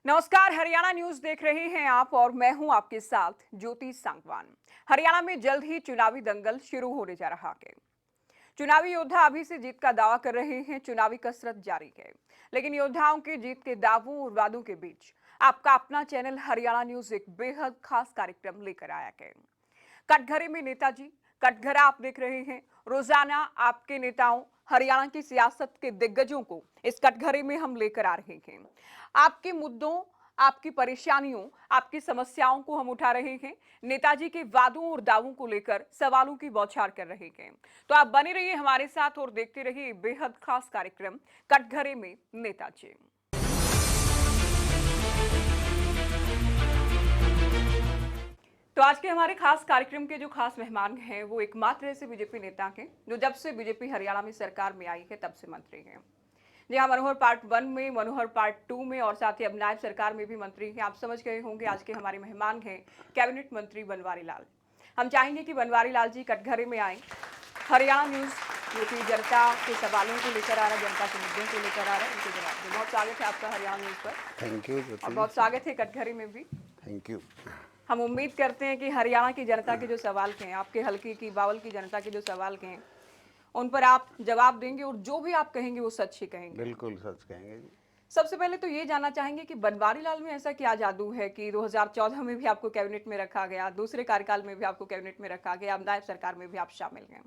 नमस्कार, हरियाणा न्यूज देख रहे हैं आप और मैं हूं आपके साथ ज्योति सांगवान। हरियाणा में जल्द ही चुनावी दंगल शुरू होने जा रहा है। चुनावी योद्धा अभी से जीत का दावा कर रहे हैं, चुनावी कसरत जारी है। लेकिन योद्धाओं के जीत के दावों और वादों के बीच आपका अपना चैनल हरियाणा न्यूज एक बेहद खास कार्यक्रम लेकर आया है। कटघरे में नेताजी। कटघरा आप देख रहे हैं। रोजाना आपके नेताओं, हरियाणा की सियासत के दिग्गजों को इस कटघरे में हम लेकर आ रहे हैं। आपके मुद्दों, आपकी परेशानियों, आपकी समस्याओं को हम उठा रहे हैं। नेताजी के वादों और दावों को लेकर सवालों की बौछार कर रहे हैं। तो आप बने रहिए हमारे साथ और देखते रहिए बेहद खास कार्यक्रम कटघरे में नेताजी। तो आज के हमारे खास कार्यक्रम के जो खास मेहमान हैं वो एकमात्र ऐसे बीजेपी नेता हैं जो जब से बीजेपी हरियाणा में सरकार में आई है तब से मंत्री हैं। जी हाँ, मनोहर पार्ट 1 में, मनोहर पार्ट 2 में और साथ ही अब नायब सरकार में भी मंत्री हैं। आप समझ गए होंगे आज के हमारे मेहमान हैं कैबिनेट मंत्री बनवारी लाल। हम चाहेंगे कि बनवारी लाल जी कटघरे में आए। हरियाणा न्यूज जो कि जनता के सवालों को लेकर आ रहा है, जनता के मुद्दों को लेकर आ रहा है, उनके जवाब दें। बहुत स्वागत है आपका हरियाणा न्यूज पर। थैंक यू और बहुत स्वागत है कटघरे में भी। Thank you. हम उम्मीद करते हैं कि हरियाणा की जनता के जो सवाल हैं, आपके हल्के की बावल की जनता के जो सवाल हैं, उन पर आप जवाब देंगे और जो भी आप कहेंगे वो सच ही कहेंगे। बिल्कुल सच कहेंगे जी। सबसे पहले तो ये जानना चाहेंगे कि बनवारी लाल में ऐसा क्या जादू है कि 2014 में भी आपको कैबिनेट में रखा गया, दूसरे कार्यकाल में भी आपको कैबिनेट में रखा गया, अब नायब सरकार में भी आप शामिल हैं।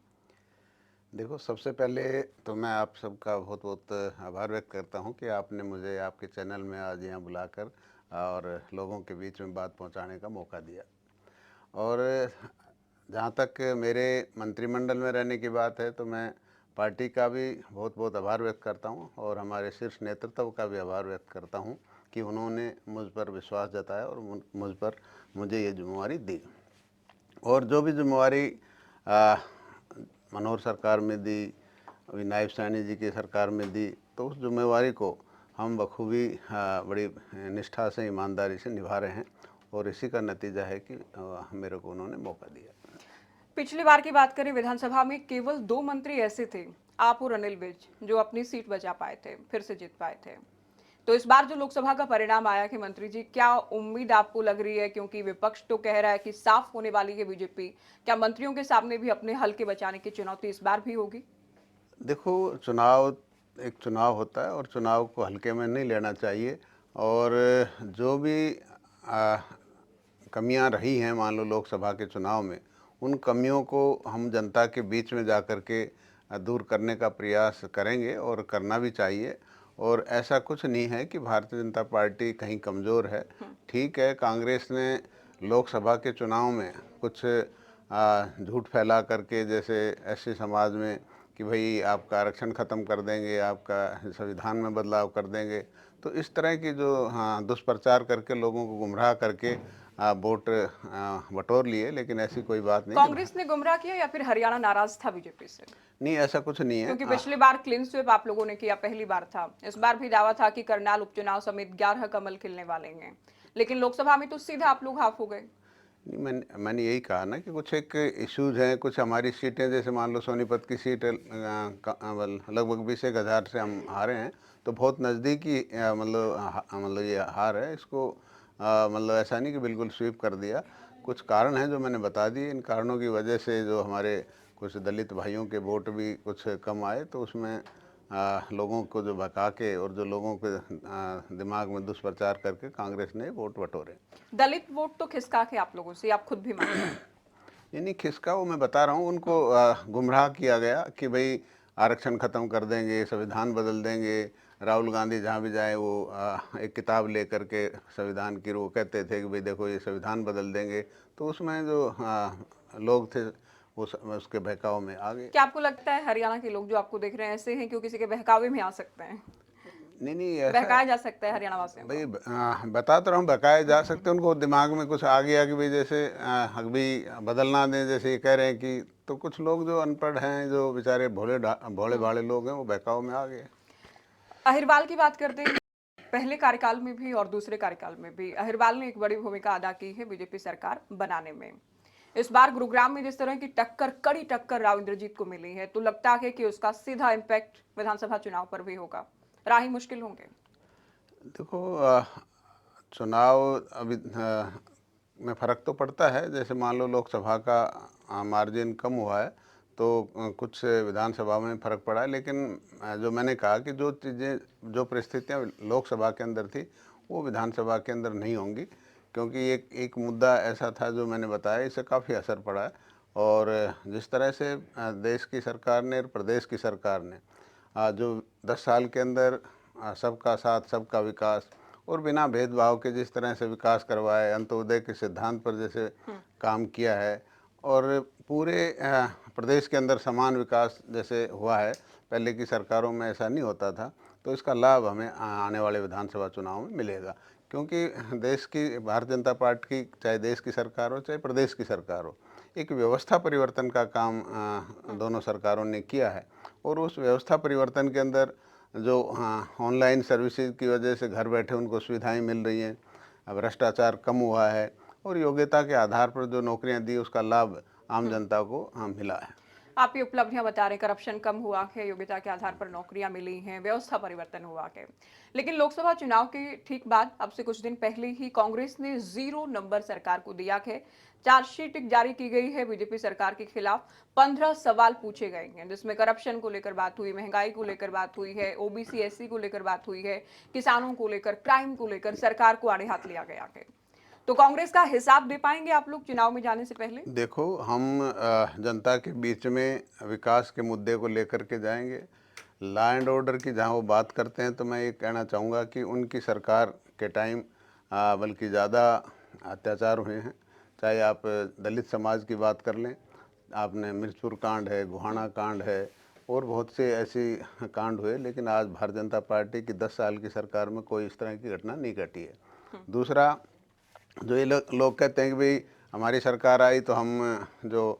देखो, सबसे पहले तो मैं आप सबका बहुत बहुत आभार व्यक्त करता हूं कि आपने मुझे आपके चैनल में आज यहाँ बुलाकर और लोगों के बीच में बात पहुंचाने का मौका दिया। और जहाँ तक मेरे मंत्रिमंडल में रहने की बात है तो मैं पार्टी का भी बहुत बहुत आभार व्यक्त करता हूँ और हमारे शीर्ष नेतृत्व का भी आभार व्यक्त करता हूँ कि उन्होंने मुझ पर विश्वास जताया और मुझ पर मुझे ये जिम्मेवारी दी। और जो भी जिम्मेवारी मनोहर सरकार में दी, अभी नायब सैनी जी की सरकार में दी, तो उस जिम्मेवारी को हम बखूबी बड़ी निष्ठा से, ईमानदारी से निभा रहे हैं और इसी का नतीजा है कि मेरे को उन्होंने मौका दिया। पिछली बार की बात करें, विधानसभा में केवल 2 मंत्री ऐसे थे, आप और अनिल विज, जो अपनी सीट बचा पाए थे, फिर से जीत पाए थे। तो इस बार जो लोकसभा का परिणाम आया कि मंत्री जी, क्या उम्मीद आपको लग रही है, क्योंकि विपक्ष तो कह रहा है कि साफ होने वाली है बीजेपी, क्या मंत्रियों के सामने भी अपने हल्के बचाने की चुनौती इस बार भी होगी? देखो, चुनाव एक चुनाव होता है और चुनाव को हल्के में नहीं लेना चाहिए। और जो भी कमियां रही हैं, मान लो लोकसभा के चुनाव में, उन कमियों को हम जनता के बीच में जा कर के दूर करने का प्रयास करेंगे और करना भी चाहिए। और ऐसा कुछ नहीं है कि भारतीय जनता पार्टी कहीं कमज़ोर है। ठीक है, कांग्रेस ने लोकसभा के चुनाव में कुछ झूठ फैला करके, जैसे एससी समाज में कि भाई आपका आरक्षण ख़त्म कर देंगे, आपका संविधान में बदलाव कर देंगे, तो इस तरह की जो दुष्प्रचार करके लोगों को गुमराह करके वोट बटोर लिए। लेकिन ऐसी कोई बात नहीं कि कांग्रेस ने गुमराह किया या फिर हरियाणा नाराज था बीजेपी से? नहीं, ऐसा कुछ नहीं है। क्योंकि पिछली बार क्लीन स्वीप आप लोगों ने किया, पहली बार था। इस बार भी दावा था कि करनाल उपचुनाव समेत 11 कमल खिलने वाले हैं, लेकिन लोकसभा में तो सीधा आप लोग हाफ हो गए। नहीं, मैंने यही कहा ना कि कुछ एक इश्यूज हैं, कुछ हमारी सीटें, जैसे मान लो सोनीपत की सीट लगभग 20,000 से हम हारे हैं, तो बहुत नज़दीकी मतलब ये हार है। इसको मतलब ऐसा नहीं कि बिल्कुल स्वीप कर दिया। कुछ कारण हैं जो मैंने बता दिए। इन कारणों की वजह से जो हमारे कुछ दलित भाइयों के वोट भी कुछ कम आए, तो उसमें लोगों को जो भगा के और जो लोगों के दिमाग में दुष्प्रचार करके कांग्रेस ने वोट बटोरे। दलित वोट तो खिसका के आप लोगों से, आप खुद भी मानते हैं। नहीं खिसका, वो मैं बता रहा हूँ, उनको गुमराह किया गया कि भाई आरक्षण ख़त्म कर देंगे, संविधान बदल देंगे। राहुल गांधी जहाँ भी जाए वो एक किताब ले करके संविधान की, वो कहते थे कि भाई देखो ये संविधान बदल देंगे। तो उसमें जो लोग थे उसके बहकाव में आ गए। क्या आपको लगता है हरियाणा के लोग जो आपको देख रहे हैं ऐसे हैं, क्यों किसी के बहकावे में आ सकते हैं? नहीं ऐसा बहकाया जा सकता है हरियाणा वासियों भाई, को? बता तो रहा हूँ, बकाए जा सकते हैं। उनको दिमाग में कुछ आ गया कि भाई जैसे अभी बदलना दें, जैसे ये कह रहे हैं कि, तो कुछ लोग जो अनपढ़ हैं, जो बेचारे भोले भाले लोग हैं, वो बहकाव में आ गए। अहिरवाल की बात करते हैं। पहले कार्यकाल में भी और दूसरे कार्यकाल में भी अहिरवाल ने एक बड़ी भूमिका अदा की है बीजेपी सरकार बनाने में। इस बार गुरुग्राम में जिस तरह की टक्कर, कड़ी टक्कर राव इंद्रजीत को मिली है, तो लगता है कि उसका सीधा इम्पैक्ट विधानसभा चुनाव पर भी होगा। राही मुश्किल होंगे। देखो, चुनाव अभी में फ़र्क तो पड़ता है। जैसे मान लो लोकसभा का मार्जिन कम हुआ है तो कुछ विधानसभा में फ़र्क पड़ा है, लेकिन जो मैंने कहा कि जो चीज़ें, जो परिस्थितियाँ लोकसभा के अंदर थी वो विधानसभा के अंदर नहीं होंगी, क्योंकि एक एक मुद्दा ऐसा था जो मैंने बताया, इससे काफ़ी असर पड़ा है। और जिस तरह से देश की सरकार ने और प्रदेश की सरकार ने जो 10 साल के अंदर सबका साथ सबका विकास और बिना भेदभाव के जिस तरह से विकास करवाए, अंत्योदय के सिद्धांत पर जैसे काम किया है, और पूरे प्रदेश के अंदर समान विकास जैसे हुआ है, पहले की सरकारों में ऐसा नहीं होता था। तो इसका लाभ हमें आने वाले विधानसभा चुनाव में मिलेगा, क्योंकि देश की भारतीय जनता पार्टी की, चाहे देश की सरकार हो चाहे प्रदेश की सरकार हो, एक व्यवस्था परिवर्तन का काम दोनों सरकारों ने किया है। और उस व्यवस्था परिवर्तन के अंदर जो ऑनलाइन सर्विसेज की वजह से घर बैठे उनको सुविधाएं मिल रही हैं, भ्रष्टाचार कम हुआ है, और योग्यता के आधार पर जो नौकरियां दी उसका लाभ आम जनता को मिला है। आप ये उपलब्धियां बता रहे हैं, करप्शन कम हुआ है, योग्यता के आधार पर नौकरियां मिली हैं, व्यवस्था परिवर्तन हुआ है। लेकिन लोकसभा चुनाव के ठीक बाद, अब से कुछ दिन पहले ही कांग्रेस ने 0 नंबर सरकार को दिया है। चार्जशीट जारी की गई है बीजेपी सरकार के खिलाफ। 15 सवाल पूछे गए हैं, जिसमें करप्शन को लेकर बात हुई, महंगाई को लेकर बात हुई है, ओबीसी एससी को लेकर बात हुई है, किसानों को लेकर, क्राइम को लेकर सरकार को आड़े हाथ लिया गया है। तो कांग्रेस का हिसाब दे पाएंगे आप लोग चुनाव में जाने से पहले? देखो, हम जनता के बीच में विकास के मुद्दे को लेकर के जाएंगे। लॉ एंड ऑर्डर की जहाँ वो बात करते हैं, तो मैं ये कहना चाहूँगा कि उनकी सरकार के टाइम बल्कि ज़्यादा अत्याचार हुए हैं। चाहे आप दलित समाज की बात कर लें, आपने मिर्चपुर कांड है, गोहाना कांड है, और बहुत से ऐसे कांड हुए, लेकिन आज भारतीय जनता पार्टी की 10 साल की सरकार में कोई इस तरह की घटना नहीं घटी है। दूसरा, जो ये लोग कहते हैं कि भाई हमारी सरकार आई तो हम जो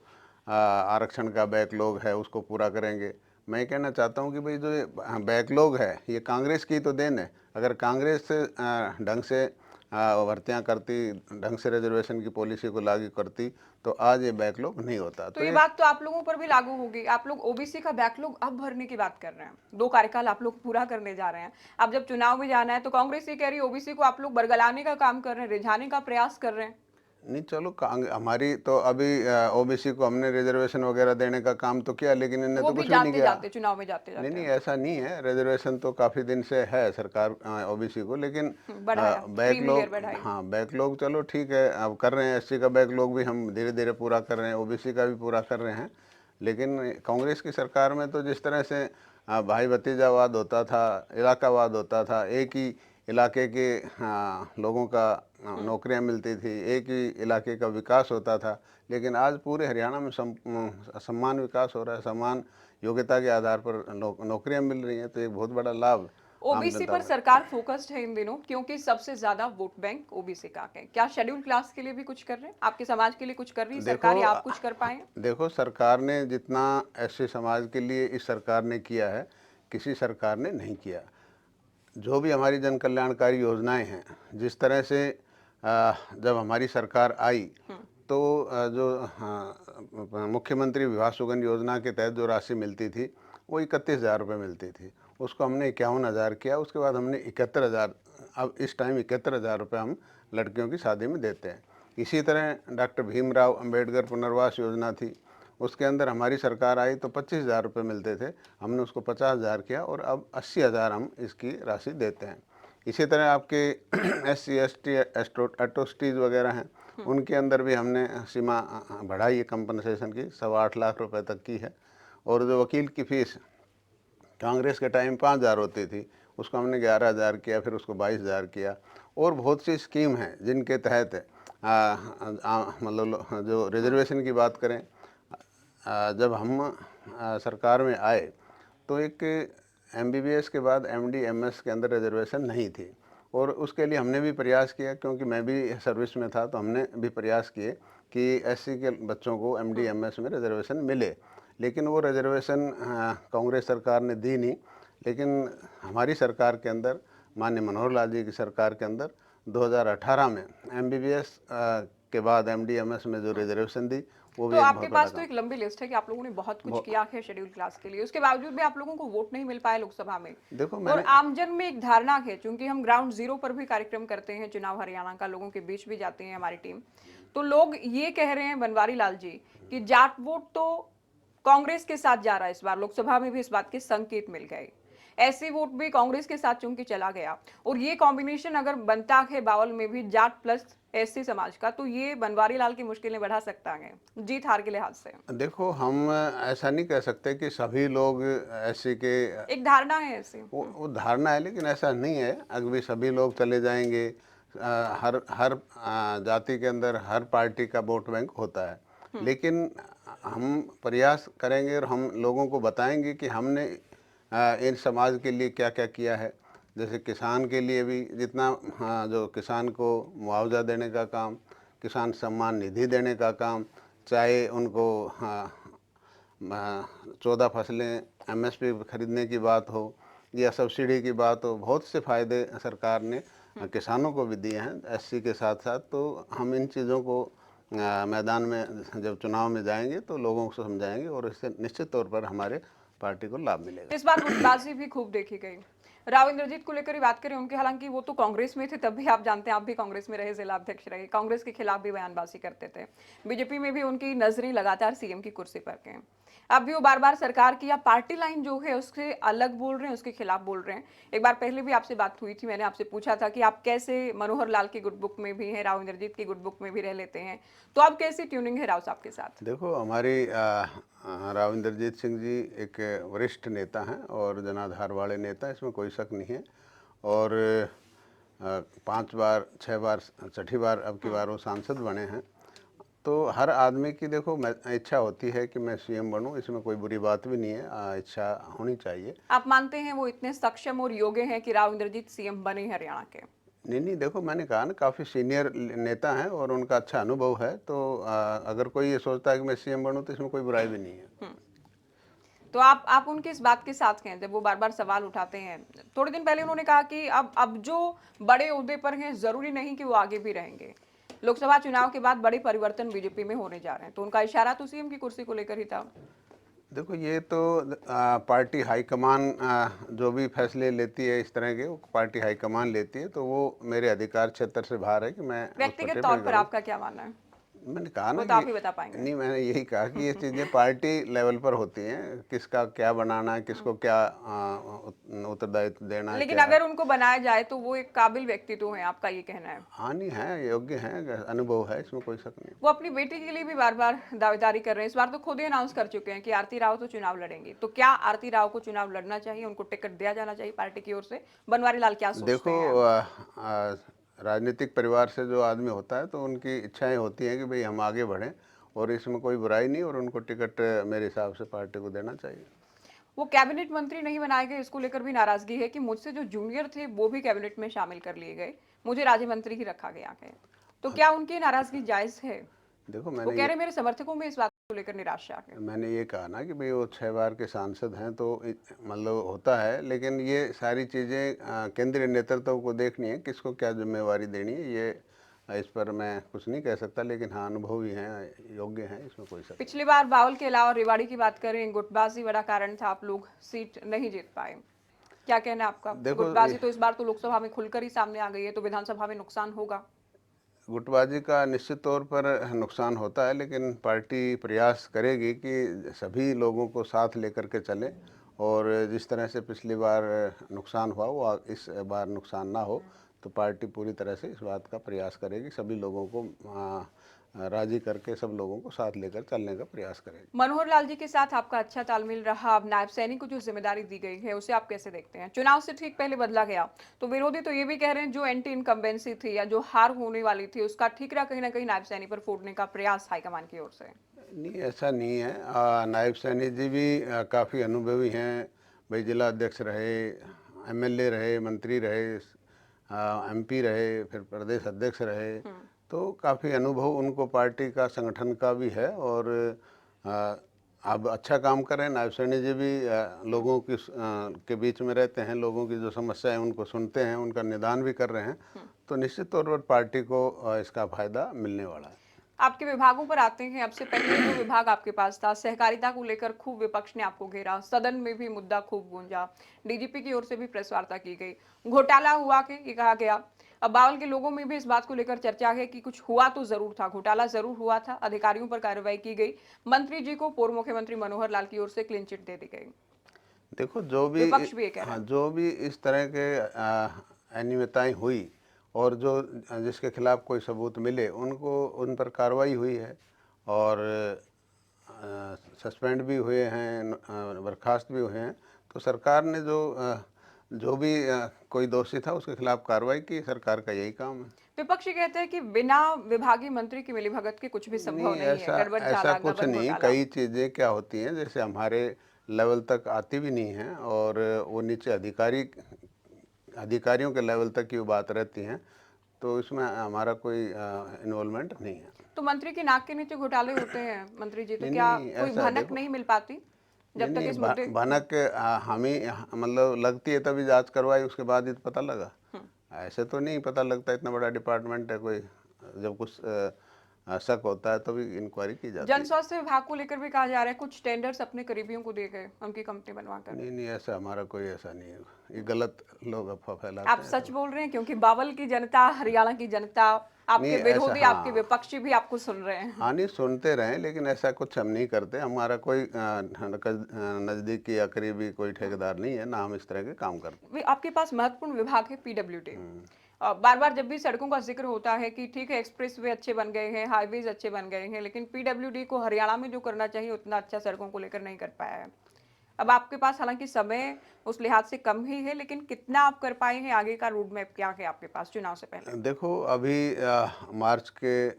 आरक्षण का बैकलॉग है उसको पूरा करेंगे। मैं ये कहना चाहता हूँ कि भाई जो ये बैकलॉग है ये कांग्रेस की तो देन है। अगर कांग्रेस ढंग से भर्तियाँ करती, ढंग से रिजर्वेशन की पॉलिसी को लागू करती, तो आज ये बैकलॉग नहीं होता। तो ये बात तो आप लोगों पर भी लागू होगी। आप लोग ओबीसी का बैकलॉग अब भरने की बात कर रहे हैं, 2 कार्यकाल आप लोग पूरा करने जा रहे हैं। अब जब चुनाव में जाना है तो कांग्रेस ये कह रही है ओबीसी को आप लोग बरगलाने का काम कर रहे हैं, रिझाने का प्रयास कर रहे हैं। नहीं, चलो हमारी तो अभी ओबीसी को हमने रिजर्वेशन वगैरह देने का काम तो किया, लेकिन इन्हें वो तो भी कुछ भी नहीं जाते किया। जाते चुनाव में जाते नहीं जाते नहीं, ऐसा नहीं है। रिजर्वेशन तो काफ़ी दिन से है सरकार ओबीसी को, लेकिन बढ़ाया, क्रीमी लेयर बैकलॉग, बढ़ाई। हाँ बैकलॉग चलो ठीक है, अब कर रहे हैं। एससी का बैकलॉग भी हम धीरे धीरे पूरा कर रहे हैं, ओबीसी का भी पूरा कर रहे हैं। लेकिन कांग्रेस की सरकार में तो जिस तरह से भाई भतीजावाद होता था, इलाकावाद होता था, एक ही इलाके के लोगों का नौकरियां मिलती थी, एक ही इलाके का विकास होता था, लेकिन आज पूरे हरियाणा में समान विकास हो रहा है, समान योग्यता के आधार पर नौकरियां मिल रही हैं। तो एक बहुत बड़ा लाभ आम ओबीसी जनता पर को। सरकार फोकस्ड है इन दिनों, क्योंकि सबसे ज्यादा वोट बैंक ओबीसी का है। क्या शेड्यूल क्लास के लिए भी कुछ कर रहे हैं, आपके समाज के लिए कुछ कर रही है देखो सरकार, या आप कुछ कर पाए? देखो, सरकार ने जितना एससी समाज के लिए इस सरकार ने किया है, किसी सरकार ने नहीं किया। जो भी हमारी जन कल्याणकारी योजनाएं हैं, जिस तरह से जब हमारी सरकार आई तो जो मुख्यमंत्री विवाह सुगंध योजना के तहत जो राशि मिलती थी वो 31,000 रुपये मिलती थी, उसको हमने 51,000 किया। उसके बाद हमने 71,000, अब इस टाइम 71,000 रुपये हम लड़कियों की शादी में देते हैं। इसी तरह डॉक्टर भीमराव अंबेडकर पुनर्वास योजना थी, उसके अंदर हमारी सरकार आई तो 25,000 रुपये मिलते थे, हमने उसको 50,000 किया, और अब 80,000 हम इसकी राशि देते हैं। इसी तरह आपके SC ST एट्रोसिटीज़ वगैरह हैं, उनके अंदर भी हमने सीमा बढ़ाई है कंपनसेशन की, 8.25 लाख रुपए तक की है। और जो वकील की फ़ीस कांग्रेस के टाइम 5,000 होती थी, उसको हमने 11,000 किया, फिर उसको 22,000 किया। और बहुत सी स्कीम हैं जिनके तहत मतलब जो रिजर्वेशन की बात करें, जब हम सरकार में आए तो एक MBBS के बाद MD MS के अंदर रिजर्वेशन नहीं थी, और उसके लिए हमने भी प्रयास किया, क्योंकि मैं भी सर्विस में था, तो हमने भी प्रयास किए कि SC के बच्चों को MD MS में रिजर्वेशन मिले। लेकिन वो रिजर्वेशन कांग्रेस सरकार ने दी नहीं। लेकिन हमारी सरकार के अंदर, माननीय मनोहर लाल जी की सरकार के अंदर 2018 में MBBS के बाद MD MS में जो रिजर्वेशन दी, वो तो भी एक आपके बहुत बड़ा पास तो काम। एक लंबी लिस्ट है कि आप लोगों ने बहुत कुछ वो किया है शेड्यूल क्लास के लिए, उसके बावजूद भी आप लोगों को वोट नहीं मिल पाया लोकसभा में। देखो और मैंने आमजन में एक धारणा है, क्योंकि हम ग्राउंड जीरो पर भी कार्यक्रम करते हैं, चुनाव हरियाणा का, लोगों के बीच भी जाती है हमारी टीम, तो लोग ये कह रहे हैं बनवारी लाल जी कि जाट वोट तो कांग्रेस के साथ जा रहा है, इस बार लोकसभा में भी इस बात के संकेत मिल गए। ऐसे वोट भी कांग्रेस के साथ चुन के चला गया, और ये कॉम्बिनेशन अगर बनता है बावल में भी जाट प्लस एससी समाज का, तो ये बनवारी लाल की मुश्किलें बढ़ा सकता है जीत हार के लिहाज से। देखो हम ऐसा नहीं कह सकते कि सभी लोग ऐसे के एक धारणा है ऐसी। वो धारणा है, लेकिन ऐसा नहीं है। अगर सभी लोग चले जाएंगे, हर हर जाति के अंदर हर पार्टी का वोट बैंक होता है, लेकिन हम प्रयास करेंगे और हम लोगों को बताएंगे कि हमने इन समाज के लिए क्या क्या किया है। जैसे किसान के लिए भी जितना, जो किसान को मुआवजा देने का काम, किसान सम्मान निधि देने का काम, चाहे उनको 14 फसलें एमएसपी खरीदने की बात हो या सब्सिडी की बात हो, बहुत से फ़ायदे सरकार ने किसानों को भी दिए हैं एससी के साथ साथ। तो हम इन चीज़ों को मैदान में जब चुनाव में जाएंगे तो लोगों को समझाएंगे, और इससे निश्चित तौर पर हमारे पार्टी को लाभ मिलेगा। इस बार गुटबाजी भी खूब देखी गई। राव इंद्रजीत को लेकर ही बात करें, उनके हालांकि वो तो कांग्रेस में थे, तब भी आप जानते हैं, आप भी कांग्रेस में रहे, जिला अध्यक्ष रहे, कांग्रेस के खिलाफ भी बयानबाजी करते थे। बीजेपी में भी उनकी नजरें लगातार सीएम की कुर्सी पर के। अब भी वो बार बार सरकार की या पार्टी लाइन जो है उससे अलग बोल रहे हैं, उसके खिलाफ बोल रहे हैं। एक बार पहले भी आपसे बात हुई थी, मैंने आपसे पूछा था कि आप कैसे मनोहर लाल की गुड बुक में भी हैं, राव इंद्रजीत की गुड बुक में भी रह लेते हैं, तो अब कैसी ट्यूनिंग है राव साहब के साथ? देखो हमारी राव इंद्रजीत सिंह जी एक वरिष्ठ नेता हैं और जनाधार वाले नेता, इसमें कोई शक नहीं है। और 5 बार 6 बार 6ठी बार अब की बार वो सांसद बने हैं। तो हर आदमी की देखो इच्छा होती है कि मैं सीएम बनूं, इसमें कोई बुरी बात भी नहीं है, इच्छा होनी चाहिए। आप मानते हैं वो इतने सक्षम और योग्य हैं कि राव इंद्रजीत सीएम बने हरियाणा के? नहीं नहीं, देखो मैंने कहा ना, काफ़ी सीनियर नेता हैं और उनका अच्छा अनुभव है। तो अगर कोई ये सोचता है कि मैं सीएम बनूं तो इसमें कोई बुराई भी नहीं है। तो आप उनकी इस बात के साथ हैं जब वो बार बार सवाल उठाते हैं? थोड़े दिन पहले उन्होंने कहा कि अब जो बड़े ओहदे पर हैं जरूरी नहीं कि वो आगे भी रहेंगे। लोकसभा चुनाव के बाद बड़े परिवर्तन बीजेपी में होने जा रहे हैं, तो उनका इशारा तो सीएम की कुर्सी को लेकर ही था। देखो ये तो पार्टी हाईकमान जो भी फैसले लेती है इस तरह के, वो पार्टी हाईकमान लेती है, तो वो मेरे अधिकार क्षेत्र से बाहर है कि मैं उस पर व्यक्तिगत तौर टिप्पणी पर करूं। आपका क्या मानना है? मैंने कहा ना वो तो कि आप ही बता पाएंगे। नहीं, मैंने यही कहा कि ये चीज़ें पार्टी लेवल पर होती हैं, किसका क्या बनाना है, किसको क्या उत्तरदायित्व देना है, लेकिन क्या अगर उनको बनाया जाए तो वो एक काबिल व्यक्ति तो है, आपका ये कहना है? हानि है, योग्य है, अनुभव है, इसमें कोई शक नहीं। वो अपनी बेटी के लिए भी बार बार दावेदारी कर रहे हैं, इस बार तो खुद ही अनाउंस कर चुके हैं कि आरती राव तो चुनाव लड़ेंगी। तो क्या आरती राव को चुनाव लड़ना चाहिए, उनको टिकट दिया जाना चाहिए पार्टी की ओर से? बनवारी लाल क्या सोचते देखो हैं? राजनीतिक परिवार से जो आदमी होता है तो उनकी इच्छाएं होती हैं कि भाई हम आगे बढ़ें, और इसमें कोई बुराई नहीं, और उनको टिकट मेरे हिसाब से पार्टी को देना चाहिए। वो कैबिनेट मंत्री नहीं बनाए गए, इसको लेकर भी नाराजगी है कि मुझसे जो जूनियर थे वो भी कैबिनेट में शामिल कर लिए गए, मुझे राज्य मंत्री ही रखा गया है। तो क्या उनकी नाराजगी जायज है? देखो वो कह रहे मेरे समर्थकों में इस बात को लेकर निराशा है। मैंने ये कहा ना कि भाई वो 6 बार के सांसद हैं, तो मतलब होता है, लेकिन ये सारी चीज़ें केंद्रीय नेतृत्व को देखनी है, किसको क्या जिम्मेवारी देनी है। ये इस पर मैं कुछ नहीं कह सकता, लेकिन हाँ अनुभवी हैं, योग्य हैं, इसमें कोई शक नहीं। पिछली बार बावल के अलावा रेवाड़ी की बात करें, गुटबाजी बड़ा कारण था, आप लोग सीट नहीं जीत पाए। क्या कहना है आपका? देखो गुटबाजी तो इस बार तो लोकसभा में खुलकर ही सामने आ गई है, तो विधानसभा में नुकसान होगा। गुटबाजी का निश्चित तौर पर नुकसान होता है, लेकिन पार्टी प्रयास करेगी कि सभी लोगों को साथ लेकर के चले, और जिस तरह से पिछली बार नुकसान हुआ वो इस बार नुकसान ना हो। तो पार्टी पूरी तरह से इस बात का प्रयास करेगी, सभी लोगों को राजी करके सब लोगों को साथ लेकर चलने का प्रयास करेगी। मनोहर लाल जी के साथ आपका अच्छा तालमेल रहा, अब नायब सैनिक को जो जिम्मेदारी दी गई है उसे आप कैसे देखते हैं? चुनाव से ठीक पहले बदला गया, तो विरोधी तो ये भी कह रहे हैं जो एंटी इनकम्बेंसी थी या जो हार होने वाली थी उसका ठीकरा कहीं ना कहीं नायब सैनिक पर फोड़ने का प्रयास हाईकमान की ओर से। नहीं, ऐसा नहीं है। नायब सैनी जी भी काफ़ी अनुभवी हैं। भाई जिला अध्यक्ष रहे, एमएलए रहे, मंत्री रहे, एमपी रहे, फिर प्रदेश अध्यक्ष रहे। तो काफ़ी अनुभव उनको पार्टी का, संगठन का भी है, और अ, अब अच्छा काम कर रहे हैं। नायब सैनी जी भी लोगों की के बीच में रहते हैं, लोगों की जो समस्या है उनको सुनते हैं, उनका निदान भी कर रहे हैं। तो निश्चित तौर पर पार्टी को इसका फायदा मिलने वाला है। आपके विभागों पर आते हैं। अब से पहले जो विभाग आपके पास था, सहकारिता को लेकर खूब विपक्ष ने आपको घेरा, सदन में भी मुद्दा खूब गूंजा, डीजीपी की ओर से भी प्रेस वार्ता की गई, घोटाला हुआ के ये कहा गया। अब बावल के लोगों में भी इस बात को लेकर चर्चा है कि कुछ हुआ तो जरूर था, घोटाला जरूर हुआ था, अधिकारियों पर कार्रवाई की गई, मंत्री जी को पूर्व मुख्यमंत्री मनोहर लाल की ओर से क्लीन चिट दे दी गई। देखो, जो भी विपक्ष भी ये कह रहा हाँ, है। जो भी इस तरह के अनियमितताएं हुई और जो जिसके खिलाफ कोई सबूत मिले उनको उन पर कार्रवाई हुई है और सस्पेंड भी हुए हैं, बर्खास्त भी हुए हैं। तो सरकार ने जो भी कोई दोषी था उसके खिलाफ कार्रवाई की, सरकार का यही काम है। विपक्ष ये कहते हैं कि बिना विभागीय मंत्री की मिलीभगत के कुछ भी संभव नहीं, नहीं है, ऐसा गड़बड़ ऐसा चाला कुछ गबन नहीं। घोटाला। कई चीज़ें क्या होती हैं, जैसे हमारे लेवल तक आती भी नहीं हैं और वो नीचे अधिकारियों के लेवल तक की वो बात रहती हैं, तो इसमें हमारा कोई इन्वॉल्वमेंट नहीं है। तो मंत्री की नाक के नीचे घोटाले होते हैं मंत्री जी, तो नहीं क्या नहीं, कोई ऐसा है, भनक देखो। नहीं मिल पाती नहीं जब तक नहीं, इस मुद्दे। भनक हम ही मतलब लगती है तभी जांच करवाई, उसके बाद ही तो पता लगा। हम्म। ऐसे तो नहीं पता लगता, इतना बड़ा डिपार्टमेंट है कोई। जब कुछ शक होता है तभी इंक्वायरी की जाती जन है। स्वास्थ्य विभाग को लेकर भी कहा जा रहा है कुछ टेंडर्स अपने करीबियों को दे गए, उनकी कंपनी बनवाकर। नहीं नहीं, ऐसा हमारा कोई ऐसा नहीं है। ये गलत लोग अफवाह आप फैलाते हैं सच सब। बोल रहे हैं क्योंकि बावल की जनता, हरियाणा की जनता, नहीं, आपके ऐसा विरोधी, आपके हाँ। विपक्षी भी आपको सुन रहे हैं। हाँ, नहीं सुनते रहें, लेकिन ऐसा कुछ हम नहीं करते। हमारा कोई नज़दीकी या करीबी कोई ठेकेदार नहीं है, ना हम इस तरह के काम करते। आपके पास महत्वपूर्ण विभाग है पीडब्ल्यूडी। हम्म। बार बार जब भी सड़कों का जिक्र होता है कि ठीक है एक्सप्रेसवे अच्छे बन गए हैं, हाईवेज अच्छे बन गए हैं, लेकिन पीडब्ल्यूडी को हरियाणा में जो करना चाहिए उतना अच्छा सड़कों को लेकर नहीं कर पाया है। अब आपके पास हालांकि समय उस लिहाज से कम ही है, लेकिन कितना आप कर पाए हैं, आगे का रोड मैप क्या है आपके पास चुनाव से पहले। देखो, अभी मार्च के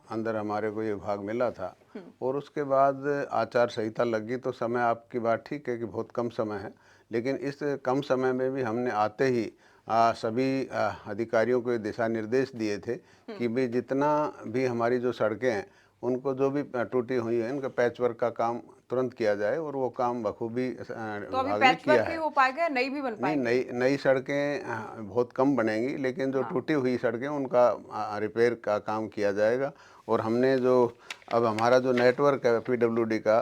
अंदर हमारे को ये विभाग मिला था और उसके बाद आचार संहिता लगी, तो समय आपकी बात ठीक है कि बहुत कम समय है, लेकिन इस कम समय में भी हमने आते ही सभी अधिकारियों को ये दिशा निर्देश दिए थे कि भी जितना भी हमारी जो सड़कें हैं उनको जो भी टूटी हुई है उनका पैच वर्क का काम तुरंत किया जाए, और वो काम बखूबी तो अभी विभाग ने पैच किया वर्क ही है। हो पाएगा या नई भी बन नहीं, पाएंगी। नई नई सड़कें बहुत कम बनेंगी, लेकिन जो हाँ। टूटी हुई सड़कें उनका रिपेयर का काम किया जाएगा। और हमने जो अब हमारा जो नेटवर्क है पीडब्ल्यूडी का,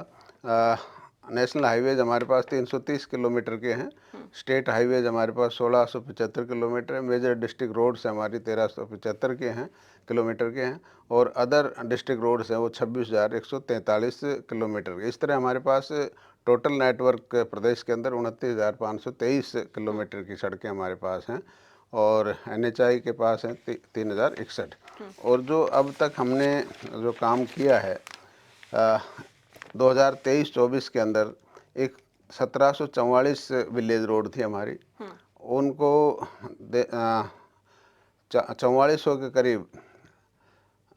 नेशनल हाईवेज हमारे पास 330 किलोमीटर के हैं, स्टेट हाईवेज हमारे पास 1675 किलोमीटर है, मेजर डिस्ट्रिक्ट रोड्स हमारी 1375 के हैं किलोमीटर के हैं, और अदर डिस्ट्रिक्ट रोड्स हैं वो 26,143 किलोमीटर के। इस तरह हमारे पास टोटल नेटवर्क प्रदेश के अंदर 29,523 किलोमीटर की सड़कें हमारे पास हैं, और एनएचआई के पास हैं 3,061। और जो अब तक हमने जो काम किया है 2023-24 के अंदर, एक 1744 विलेज रोड थी हमारी, उनको 4400 के करीब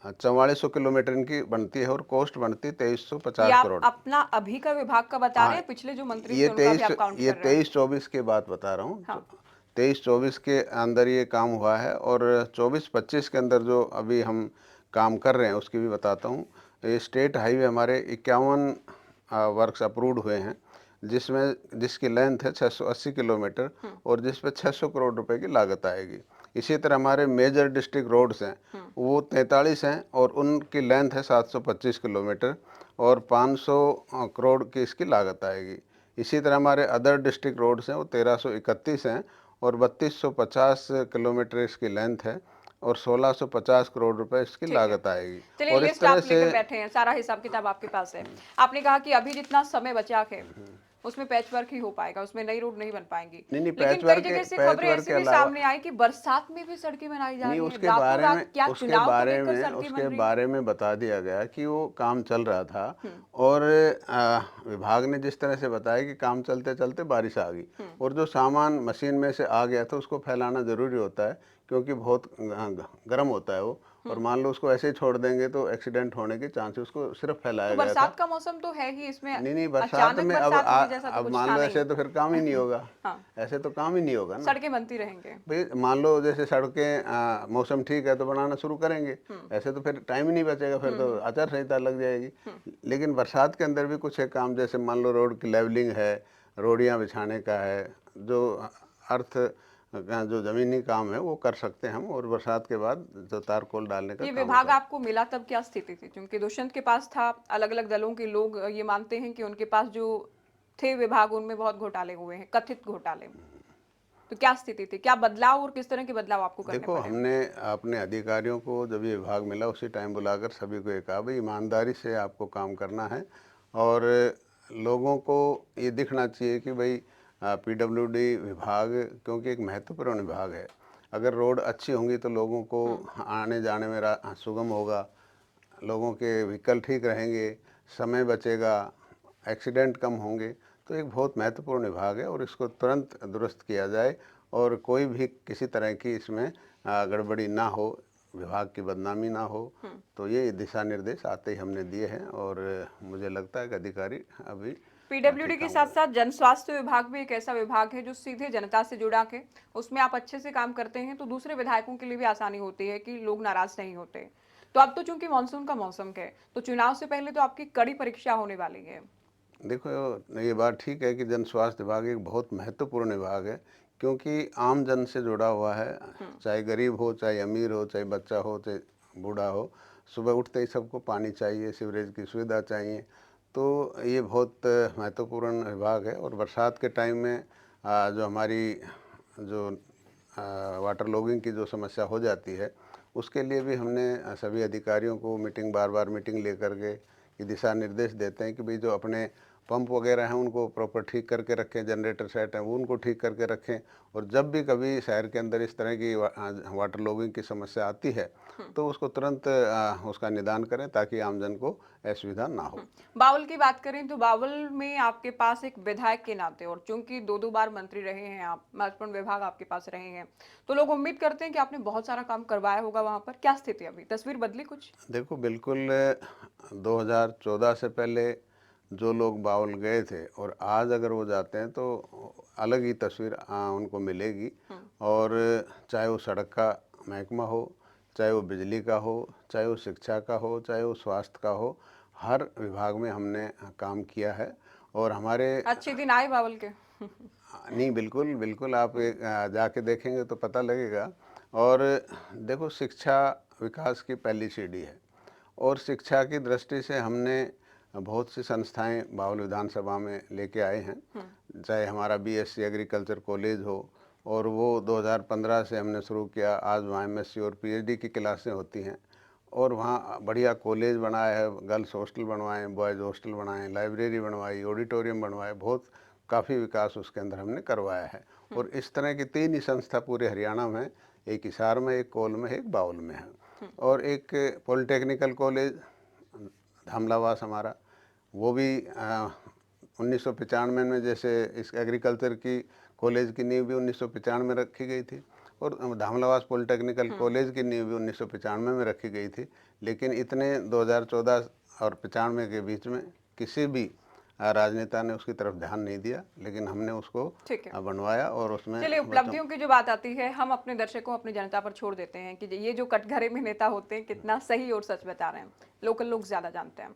4400 किलोमीटर इनकी बनती है, और कॉस्ट बनती है ये 2350 आप करोड़। अपना अभी का विभाग का बता रहे हाँ, हैं, पिछले जो मंत्री ये थे उनका भी तेईस आप काउंट ये कर रहे हैं। 23-24 की बात बता रहा हूँ। हाँ। 23-24 के अंदर ये काम हुआ है, और 24-25 के अंदर जो अभी हम काम कर रहे हैं उसकी भी बताता हूँ। ये स्टेट हाईवे हमारे 51 वर्क्स अप्रूव्ड हुए हैं, जिसकी लेंथ है 680 किलोमीटर, और जिस पे 600 करोड़ रुपए की लागत आएगी। इसी तरह हमारे मेजर डिस्ट्रिक्ट रोड्स हैं वो 43 हैं, और उनकी लेंथ है 725 किलोमीटर, और 500 करोड़ की इसकी लागत आएगी। इसी तरह हमारे अदर डिस्ट्रिक्ट रोड्स हैं वो 1331 हैं, और 3250 किलोमीटर इसकी लेंथ है, और 1650 करोड़ रुपए इसकी ठीक है, लागत आएगी। चलिए और इस लिस्ट तरह आप से लेकर बैठे हैं, सारा हिसाब किताब आपके पास है। आपने कहा कि अभी जितना समय बचा है उसमें पैच वर्क ही हो पाएगा, उसमें नई रोड नहीं बन पाएंगी। नहीं नहीं, लेकिन कई जगह से खबरें ऐसी के भी अलावा सामने आई कि बरसात में भी सड़कें बनाई जा नहीं, रही हैं, रातों रात, क्या चुनाव को देखकर सड़कें बन उसके रही हैं। बारे में बता दिया गया कि वो काम चल रहा था, और विभाग ने जिस तरह से बताया कि काम चलते चलते बारिश आ गई, और जो सामान मशीन में से आ गया था उसको फैलाना ज़रूरी होता है, क्योंकि बहुत गर्म होता है वो, और मान लो उसको ऐसे ही छोड़ देंगे तो एक्सीडेंट होने के चांस, उसको सिर्फ तो फैलाया गया था। बरसात का मौसम तो है ही, इसमें नहीं नहीं, बरसात अचानक में बरसात होने जैसा तो अब कुछ मान था लो नहीं। ऐसे तो फिर काम ही नहीं होगा। हाँ, ऐसे तो काम ही नहीं होगा ना सड़कें बनती रहेंगे। भाई। मान लो जैसे सड़कें मौसम ठीक है तो बनाना शुरू करेंगे, ऐसे तो फिर टाइम ही नहीं बचेगा, फिर तो आचार संहिता लग जाएगी। लेकिन बरसात के अंदर भी कुछ एक काम, जैसे मान लो रोड की लेवलिंग है, रोडियां बिछाने का है, जो अर्थ जो ज़मीनी काम है वो कर सकते हैं हम, और बरसात के बाद जो तारकोल डालने का ये काम विभाग होगा। आपको मिला तब क्या स्थिति थी? क्योंकि दुष्यंत के पास था, अलग-अलग दलों के लोग ये मानते हैं कि उनके पास जो थे विभाग उनमें बहुत घोटाले हुए हैं, कथित घोटाले। तो क्या स्थिति थी? क्या बदलाव और किस तरह के बदलाव आपको करने देखो, पड़े? हमने अपने अधिकारियों को जब ये विभाग मिला उसी टाइम बुलाकर सभी को ये कहा, भाई ईमानदारी से आपको काम करना है, और लोगों को ये दिखना चाहिए कि भाई पीडब्ल्यूडी विभाग क्योंकि एक महत्वपूर्ण विभाग है। अगर रोड अच्छी होंगी तो लोगों को आने जाने में सुगम होगा, लोगों के व्हीकल ठीक रहेंगे, समय बचेगा, एक्सीडेंट कम होंगे। तो एक बहुत महत्वपूर्ण विभाग है और इसको तुरंत दुरुस्त किया जाए, और कोई भी किसी तरह की इसमें गड़बड़ी ना हो, विभाग की बदनामी ना हो। तो ये दिशा निर्देश आते ही हमने दिए हैं, और मुझे लगता है कि अधिकारी अभी पीडब्ल्यूडी ठीक के काम साथ करें। साथ जन स्वास्थ्य विभाग भी एक ऐसा विभाग है जो सीधे जनता से जुड़ा के उसमें आप अच्छे से काम करते हैं तो दूसरे विधायकों के लिए भी आसानी होती है कि लोग नाराज नहीं होते। तो अब तो चूंकि मानसून का मौसम है तो चुनाव से पहले तो आपकी कड़ी परीक्षा होने वाली है। देखो, ये बात ठीक है कि जन स्वास्थ्य विभाग एक बहुत महत्वपूर्ण विभाग है, क्योंकि आम जन से जुड़ा हुआ है। चाहे गरीब हो, चाहे अमीर हो, चाहे बच्चा हो, चाहे बूढ़ा हो, सुबह उठते ही सबको पानी चाहिए, सीवरेज की सुविधा चाहिए। तो ये बहुत महत्वपूर्ण विभाग है, और बरसात के टाइम में जो हमारी जो वाटर लॉगिंग की जो समस्या हो जाती है, उसके लिए भी हमने सभी अधिकारियों को बार बार मीटिंग लेकर के ये दिशा निर्देश देते हैं कि भाई जो अपने पंप वगैरह हैं उनको प्रॉपर ठीक करके रखें, जनरेटर सेट हैं वो उनको ठीक करके रखें। और जब भी कभी शहर के अंदर इस तरह की वाटर लॉगिंग की समस्या आती है तो उसको तुरंत उसका निदान करें, ताकि आमजन को असुविधा ना हो। बावल की बात करें तो बावल में आपके पास एक विधायक के नाते और चूंकि दो दो बार मंत्री रहे हैं आप, महत्वपूर्ण विभाग आपके पास रहे हैं, तो लोग उम्मीद करते हैं कि आपने बहुत सारा काम करवाया होगा वहां पर। क्या स्थिति है अभी? तस्वीर बदली कुछ? देखो, बिल्कुल 2014 से पहले जो लोग बावल गए थे और आज अगर वो जाते हैं तो अलग ही तस्वीर उनको मिलेगी। और चाहे वो सड़क का महकमा हो, चाहे वो बिजली का हो, चाहे वो शिक्षा का हो, चाहे वो स्वास्थ्य का हो, हर विभाग में हमने काम किया है। और हमारे अच्छे दिन आए बावल के। नहीं, बिल्कुल बिल्कुल, आप जाके देखेंगे तो पता लगेगा। और देखो, शिक्षा विकास की पहली सीढ़ी है, और शिक्षा की दृष्टि से हमने बहुत सी संस्थाएं बावल विधानसभा में लेके आए हैं। चाहे हमारा बीएससी एग्रीकल्चर कॉलेज हो, और वो 2015 से हमने शुरू किया। आज वहाँ एमएससी और पीएचडी की क्लासें होती हैं, और वहाँ बढ़िया कॉलेज बनाया है, गर्ल्स हॉस्टल बनवाए, बॉयज़ हॉस्टल बनाए, लाइब्रेरी बनवाई, ऑडिटोरियम बनवाए, बहुत काफ़ी विकास उसके अंदर हमने करवाया है। और इस तरह की 3 ही संस्था पूरे हरियाणा में, एक हिसार में, एक कोल में, एक बाउल में है। और एक पॉलिटेक्निकल कॉलेज धामलावास हमारा, वो भी 1995 में, जैसे इस एग्रीकल्चर की कॉलेज की नींव भी 1995 में रखी गई थी, और धामलावास पॉलिटेक्निकल कॉलेज की नींव भी 1995 में रखी गई थी। लेकिन इतने 2014 और 95 के बीच में किसी भी राजनेता ने उसकी तरफ ध्यान नहीं दिया, लेकिन हमने उसको ठीक है, बनवाया और उसमें चलिए बच्चों। उपलब्धियों की जो बात आती है हम अपने दर्शकों अपनी जनता पर छोड़ देते हैं कि ये जो कटघरे में नेता होते हैं कितना सही और सच बता रहे हैं, लोकल लोग ज्यादा जानते हैं।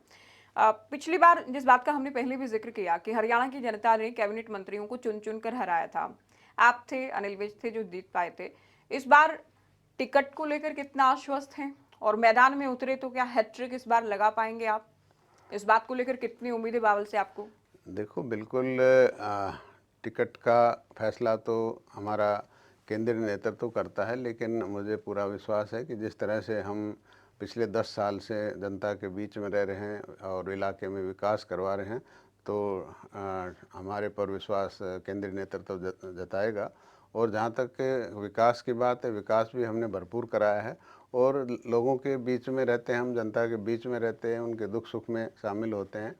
पिछली बार जिस बात का हमने पहले भी जिक्र किया कि हरियाणा की जनता ने कैबिनेट मंत्रियों को चुन चुन कर हराया था, आप थे, अनिल विज थे जो जीत पाए थे। इस बार टिकट को लेकर कितना आश्वस्त हैं और मैदान में उतरे तो क्या हैट्रिक इस बार लगा पाएंगे आप? इस बात को लेकर कितनी उम्मीद है बावल से आपको? देखो, बिल्कुल टिकट का फैसला तो हमारा केंद्रीय नेतृत्व करता है, लेकिन मुझे पूरा विश्वास है कि जिस तरह से हम पिछले 10 साल से जनता के बीच में रह रहे हैं और इलाके में विकास करवा रहे हैं, तो हमारे पर विश्वास केंद्रीय नेतृत्व जताएगा। और जहाँ तक विकास की बात है, विकास भी हमने भरपूर कराया है, और लोगों के बीच में रहते हैं हम, जनता के बीच में रहते हैं, उनके दुख सुख में शामिल होते हैं,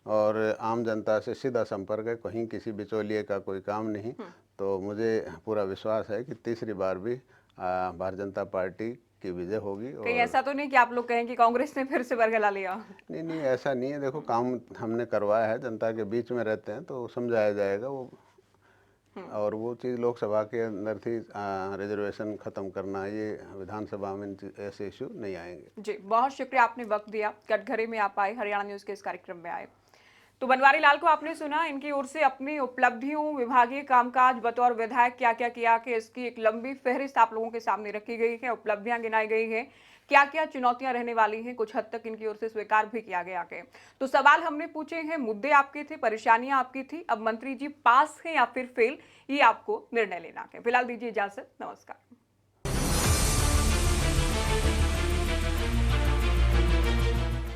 और आम जनता से सीधा संपर्क है, कहीं किसी बिचौलिए का कोई काम नहीं। तो मुझे पूरा विश्वास है कि तीसरी बार भी भारतीय जनता पार्टी की विजय होगी। कहीं और ऐसा तो नहीं कि आप लोग कहें कि कांग्रेस ने फिर से बरगला लिया? नहीं नहीं, ऐसा नहीं है। देखो, काम हमने करवाया है, जनता के बीच में रहते हैं तो समझाया जाएगा वो। और वो चीज़ लोकसभा के अंदर थी, रिजर्वेशन ख़त्म करना, ये विधानसभा में ऐसे इशू नहीं आएंगे। जी, बहुत शुक्रिया आपने वक्त दिया, कटघरे में आप आए, हरियाणा न्यूज़ के इस कार्यक्रम में आए। तो बनवारी लाल को आपने सुना, इनकी ओर से अपनी उपलब्धियों, विभागीय कामकाज बतौर विधायक क्या क्या किया कि इसकी एक लंबी फहरिस्त आप लोगों के सामने रखी गई है, उपलब्धियां गिनाई गई हैं, क्या क्या चुनौतियां रहने वाली हैं, कुछ हद तक इनकी ओर से स्वीकार भी किया गया है। तो सवाल हमने पूछे हैं, मुद्दे आपके थे, परेशानियां आपकी थी, अब मंत्री जी पास हैं या फिर फेल, ये आपको निर्णय लेना है। फिलहाल दीजिए इजाजत, नमस्कार।